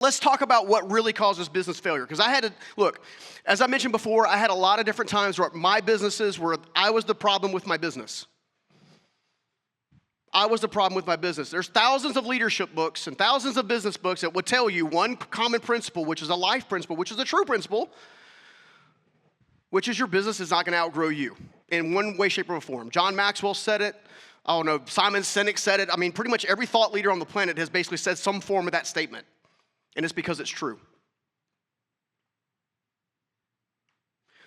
Let's talk about what really causes business failure. Because I had to, look, as I mentioned before, I had a lot of different times where my businesses were, I was the problem with my business. I was the problem with my business. There's thousands of leadership books and thousands of business books that would tell you one common principle, which is a life principle, which is a true principle, which is your business is not going to outgrow you in one way, shape, or form. John Maxwell said it. I don't know, Simon Sinek said it. I mean, pretty much every thought leader on the planet has basically said some form of that statement. And it's because it's true.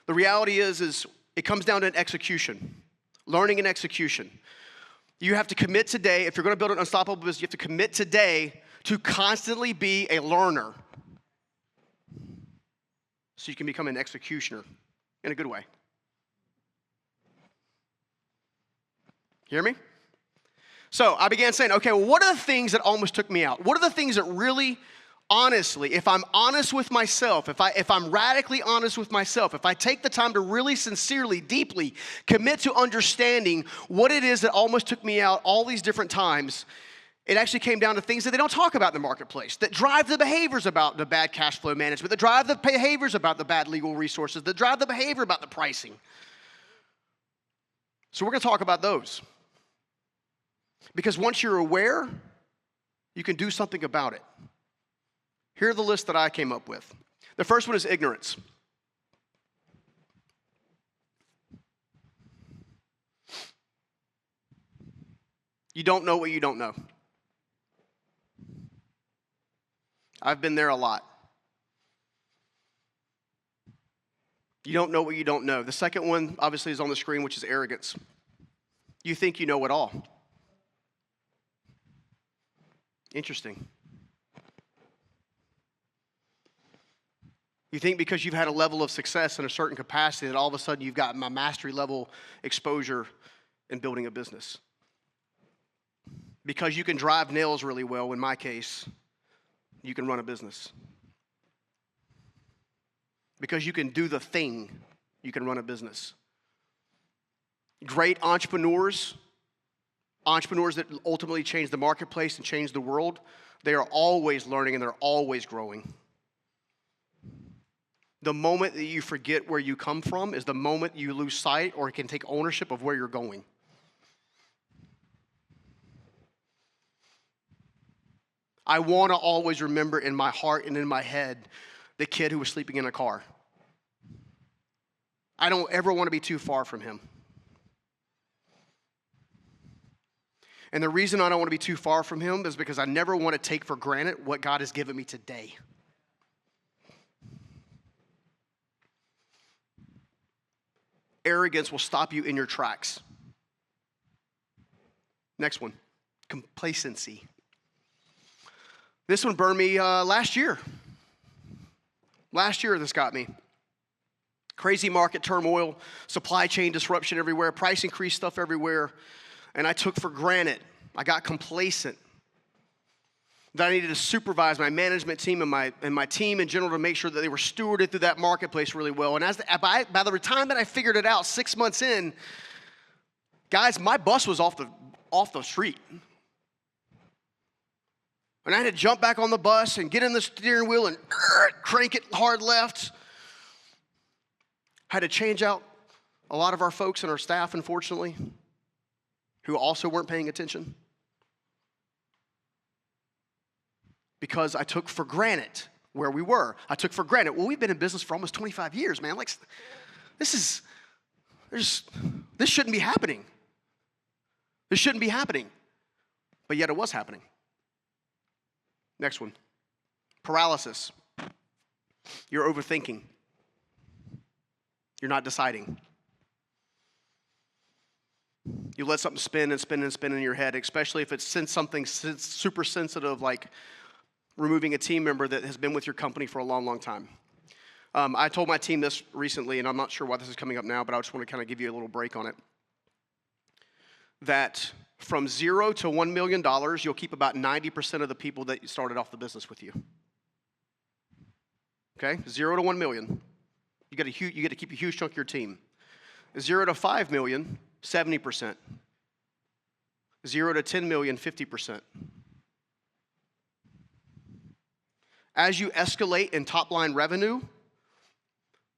The reality is it comes down to an execution, learning and execution. You have to commit today, if you're going to build an unstoppable business, you have to commit today to constantly be a learner so you can become an executioner in a good way. Hear me? So I began saying, okay, well, what are the things that almost took me out? What are the things that really, honestly, if I'm honest with myself, if I'm radically honest with myself, if I take the time to really sincerely, deeply commit to understanding what it is that almost took me out all these different times, it actually came down to things that they don't talk about in the marketplace, that drive the behaviors about the bad cash flow management, that drive the behaviors about the bad legal resources, that drive the behavior about the pricing. So we're going to talk about those. Because once you're aware, you can do something about it. Here are the list that I came up with. The first one is ignorance. You don't know what you don't know. I've been there a lot. You don't know what you don't know. The second one, obviously, is on the screen, which is arrogance. You think you know it all. Interesting. You think because you've had a level of success in a certain capacity that all of a sudden you've got my mastery level exposure in building a business. Because you can drive nails really well, in my case, you can run a business. Because you can do the thing, you can run a business. Great entrepreneurs that ultimately change the marketplace and change the world, they are always learning and they're always growing. The moment that you forget where you come from is the moment you lose sight or can take ownership of where you're going. I want to always remember in my heart and in my head the kid who was sleeping in a car. I don't ever want to be too far from him. And the reason I don't want to be too far from him is because I never want to take for granted what God has given me today. Arrogance will stop you in your tracks. Next one, complacency. This one burned me last year. Last year this got me. Crazy market turmoil, supply chain disruption everywhere, price increase stuff everywhere. And I took for granted, I got complacent, that I needed to supervise my management team and my team in general to make sure that they were stewarded through that marketplace really well. And by the time that I figured it out, 6 months in, guys, my bus was off the street. And I had to jump back on the bus and get in the steering wheel and crank it hard left. Had to change out a lot of our folks and our staff, unfortunately, who also weren't paying attention. Because I took for granted where we were. I took for granted, well, we've been in business for almost 25 years, man. Like, this shouldn't be happening. This shouldn't be happening. But yet it was happening. Next one, paralysis. You're overthinking. You're not deciding. You let something spin and spin and spin in your head, especially if it's something super sensitive like removing a team member that has been with your company for a long, long time. I told my team this recently, and I'm not sure why this is coming up now, but I just want to kind of give you a little break on it. That from $0 to $1 million, you'll keep about 90% of the people that started off the business with you. Okay? 0 to 1 million. You get to keep a huge chunk of your team. 0 to 5 million, 70%. 0 to 10 million, 50%. As you escalate in top-line revenue,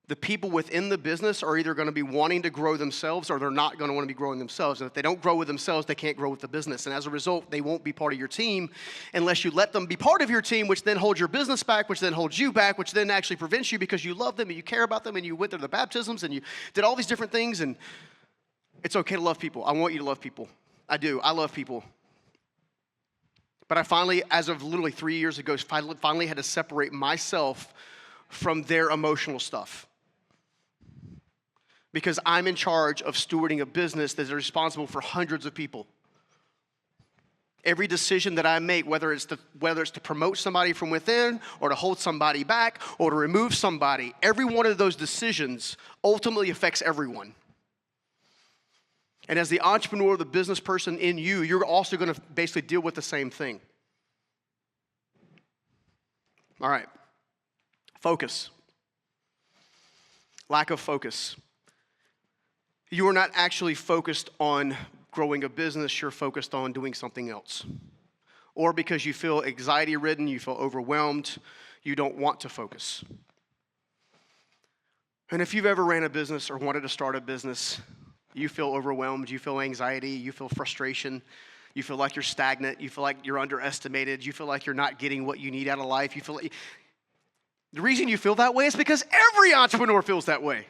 the people within the business are either going to be wanting to grow themselves or they're not going to want to be growing themselves. And if they don't grow with themselves, they can't grow with the business. And as a result, they won't be part of your team unless you let them be part of your team, which then holds your business back, which then holds you back, which then actually prevents you because you love them and you care about them and you went through the baptisms and you did all these different things. And it's okay to love people. I want you to love people. I do. I love people. But I finally, as of literally 3 years ago, finally had to separate myself from their emotional stuff. Because I'm in charge of stewarding a business that is responsible for hundreds of people. Every decision that I make, whether it's to promote somebody from within or to hold somebody back or to remove somebody, every one of those decisions ultimately affects everyone. And as the entrepreneur, the business person in you, you're also going to basically deal with the same thing. All right. Focus. Lack of focus. You are not actually focused on growing a business, you're focused on doing something else. Or because you feel anxiety-ridden, you feel overwhelmed, you don't want to focus. And if you've ever ran a business or wanted to start a business, you feel overwhelmed, you feel anxiety, you feel frustration, you feel like you're stagnant, you feel like you're underestimated, you feel like you're not getting what you need out of life. The reason you feel that way is because every entrepreneur feels that way.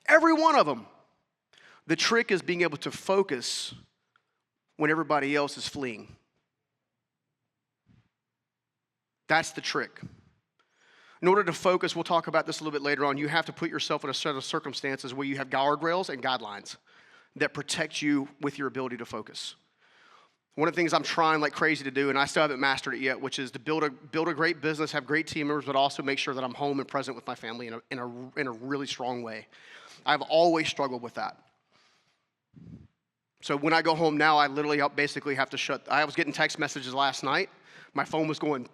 Every one of them. The trick is being able to focus when everybody else is fleeing. That's the trick. In order to focus, we'll talk about this a little bit later on, you have to put yourself in a set of circumstances where you have guardrails and guidelines that protect you with your ability to focus. One of the things I'm trying like crazy to do, and I still haven't mastered it yet, which is to build a great business, have great team members, but also make sure that I'm home and present with my family in a really strong way. I've always struggled with that. So when I go home now, I literally basically have to I was getting text messages last night. My phone was going,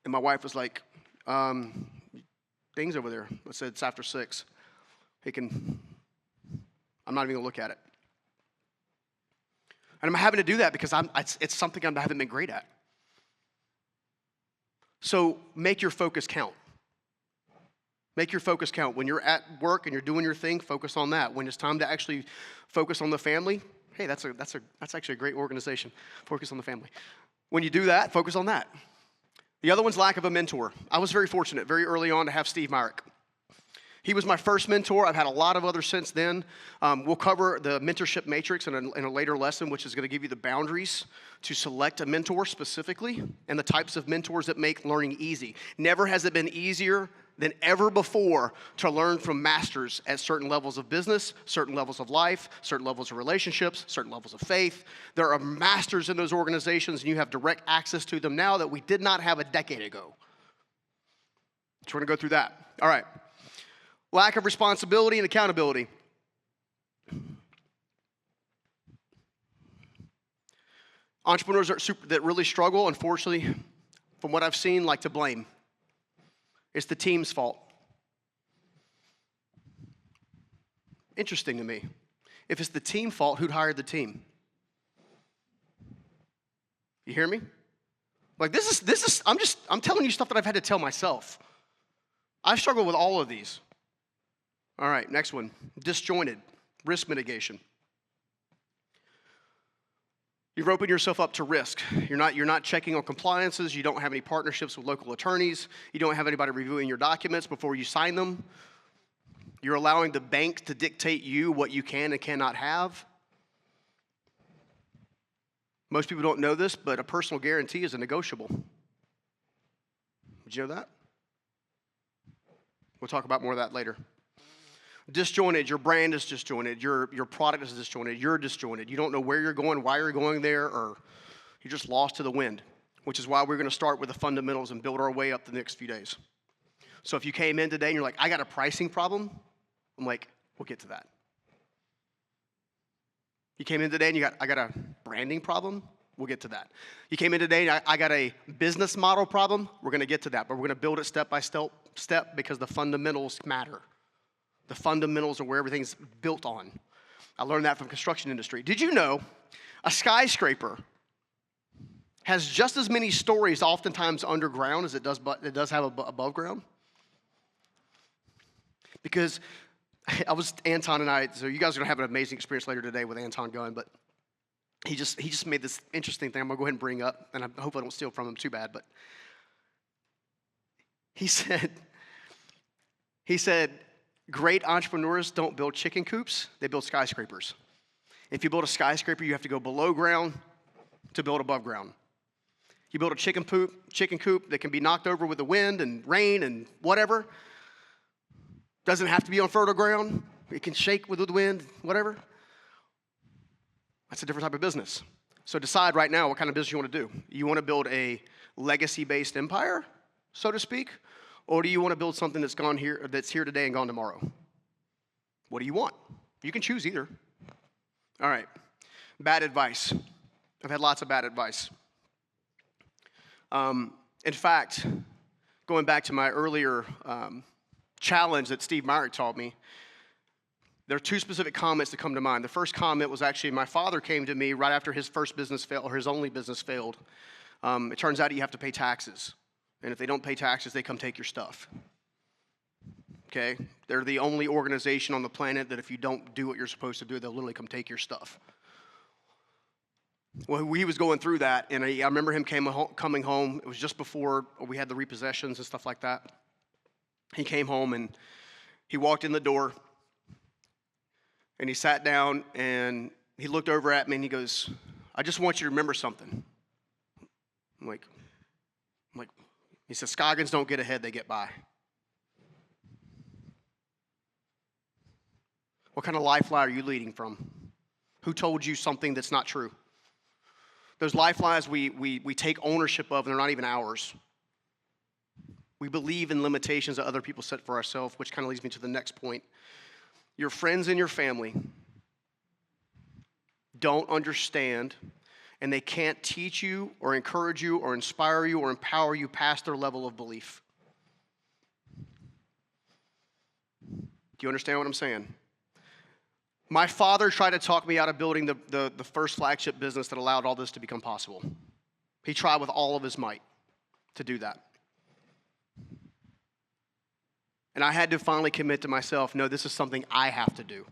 and my wife was like, things over there. I said, it's after 6. I'm not even going to look at it. And I'm having to do that because it's something I haven't been great at. So make your focus count. Make your focus count. When you're at work and you're doing your thing, focus on that. When it's time to actually focus on the family, hey, that's actually a great organization. Focus on the family. When you do that, focus on that. The other one's lack of a mentor. I was very fortunate very early on to have Steve Myrick. He was my first mentor. I've had a lot of others since then. We'll cover the mentorship matrix in a later lesson, which is going to give you the boundaries to select a mentor specifically and the types of mentors that make learning easy. Never has it been easier than ever before to learn from masters at certain levels of business, certain levels of life, certain levels of relationships, certain levels of faith. There are masters in those organizations, and you have direct access to them now that we did not have a decade ago. So we're going to go through that. All right. Lack of responsibility and accountability. Entrepreneurs that really struggle, unfortunately, from what I've seen, like to blame. It's the team's fault. Interesting to me. If it's the team fault, who'd hired the team? You hear me? Like this is I'm telling you stuff that I've had to tell myself. I've struggled with all of these. All right, next one. Disjointed. Risk mitigation. You've opened yourself up to risk. You're not checking on compliances. You don't have any partnerships with local attorneys. You don't have anybody reviewing your documents before you sign them. You're allowing the bank to dictate you what you can and cannot have. Most people don't know this, but a personal guarantee is a negotiable. Did you know that? We'll talk about more of that later. Disjointed, your brand is disjointed, your product is disjointed, you're disjointed. You don't know where you're going, why you're going there, or you're just lost to the wind, which is why we're going to start with the fundamentals and build our way up the next few days. So if you came in today and you're like, I got a pricing problem, I'm like, we'll get to that. You came in today and I got a branding problem, we'll get to that. You came in today and I got a business model problem, we're going to get to that, but we're going to build it step by step because the fundamentals matter. The fundamentals are where everything's built on. I learned that from construction industry. Did you know a skyscraper has just as many stories oftentimes underground as it does have above ground. Because Anton and I, so you guys are going to have an amazing experience later today with Anton going, but he just made this interesting thing I'm going to go ahead and bring up, and I hope I don't steal from him too bad, but he said, great entrepreneurs don't build chicken coops, they build skyscrapers. If you build a skyscraper, you have to go below ground to build above ground. You build a chicken coop that can be knocked over with the wind and rain and whatever. Doesn't have to be on fertile ground. It can shake with the wind, whatever. That's a different type of business. So decide right now what kind of business you want to do. You want to build a legacy-based empire, so to speak, or do you want to build something that's here today and gone tomorrow? What do you want? You can choose either. All right. Bad advice. I've had lots of bad advice. In fact, going back to my earlier challenge that Steve Myrick taught me, there are two specific comments that come to mind. The first comment was actually my father came to me right after his first business failed, or his only business failed. It turns out you have to pay taxes. And if they don't pay taxes, they come take your stuff. Okay? They're the only organization on the planet that if you don't do what you're supposed to do, they'll literally come take your stuff. Well, he was going through that, and I remember him coming home. It was just before we had the repossessions and stuff like that. He came home, and he walked in the door, and he sat down, and he looked over at me, and he goes, I just want you to remember something. I'm like, he says, Scoggins don't get ahead, they get by. What kind of life lie are you leading from? Who told you something that's not true? Those life lies we take ownership of, and they're not even ours. We believe in limitations that other people set for ourselves, which kind of leads me to the next point. Your friends and your family don't understand, and they can't teach you or encourage you or inspire you or empower you past their level of belief. Do you understand what I'm saying? My father tried to talk me out of building the first flagship business that allowed all this to become possible. He tried with all of his might to do that. And I had to finally commit to myself, no, this is something I have to do.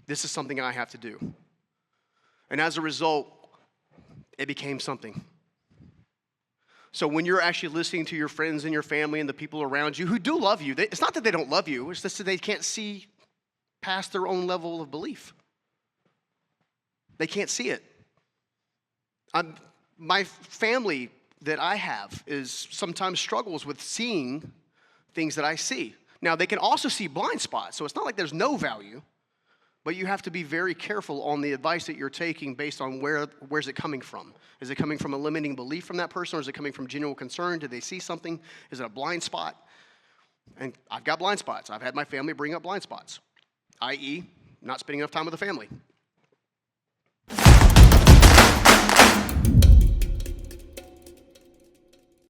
This is something I have to do. And as a result, it became something. So when you're actually listening to your friends and your family and the people around you who do love you, it's not that they don't love you, it's just that they can't see past their own level of belief. They can't see it. My family that I have is sometimes struggles with seeing things that I see. Now, they can also see blind spots, so it's not like there's no value, but you have to be very careful on the advice that you're taking based on where's it coming from. Is it coming from a limiting belief from that person, or is it coming from genuine concern? Did they see something? Is it a blind spot? And I've got blind spots. I've had my family bring up blind spots, i.e., not spending enough time with the family.